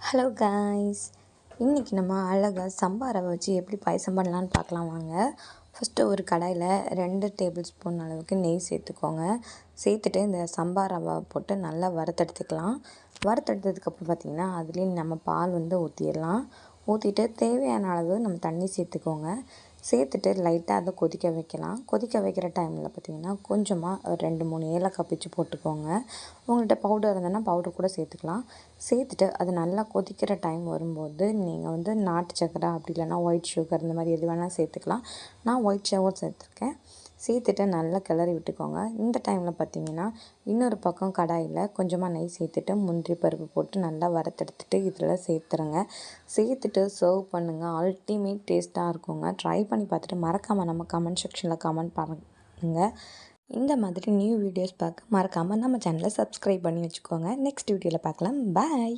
Hello guys, இன்றைக்கி நம்ம அழகாக சம்பா ரவை வச்சு எப்படி பாயசம் பண்ணலான்னு பார்க்கலாம் வாங்க. ஃபஸ்ட்டு ஒரு கடாயில் 2 டேபிள் ஸ்பூன் அளவுக்கு நெய் சேர்த்துக்கோங்க. சேர்த்துட்டு இந்த சம்பா ரவை போட்டு நல்லா வறுத்தெடுத்துக்கலாம். வறுத்தெடுத்ததுக்கப்புறம் பார்த்திங்கன்னா அதுலேயும் நம்ம பால் ஊற்றிடலாம். ஊற்றிட்டு தேவையான அளவு நம்ம தண்ணி சேர்த்துக்கோங்க. சேர்த்துட்டு லைட்டாக அதை கொதிக்க வைக்கலாம். கொதிக்க வைக்கிற டைமில் பார்த்திங்கன்னா கொஞ்சமாக ஒரு 2-3 ஏலக்காய் பிச்சு போட்டுக்கோங்க. உங்கள்கிட்ட பவுடர் இருந்ததுன்னா பவுடர் கூட சேர்த்துக்கலாம். சேர்த்துட்டு அது நல்லா கொதிக்கிற டைம் வரும்போது நீங்கள் நாட்டு சக்கரை அப்படி இல்லைனா ஒயிட் சுகர் இந்த மாதிரி எது வேணால் சேர்த்துக்கலாம். நான் ஒயிட் சுகர் சேர்த்துருக்கேன். சேர்த்துட்டு நல்லா கிளறி விட்டுக்கோங்க. இந்த டைமில் பார்த்திங்கன்னா இன்னொரு பக்கம் கடாயில் கொஞ்சமாக நெய் சேர்த்துட்டு முந்திரி பருப்பு போட்டு நல்லா வறுத்தெடுத்துட்டு இதில் சேர்த்துருங்க. சேர்த்துட்டு சர்வ் பண்ணுங்கள். அல்டிமேட் டேஸ்ட்டாக இருக்குங்க. ட்ரை பண்ணி பார்த்துட்டு மறக்காமல் நம்ம கமெண்ட் செக்ஷனில் கமெண்ட் பண்ணுங்கள். இந்த மாதிரி நியூ வீடியோஸ் பார்க்க மறக்காமல் நம்ம சேனலை சப்ஸ்கிரைப் பண்ணி வச்சுக்கோங்க. நெக்ஸ்ட் வீடியோவில் பார்க்கலாம். பாய்.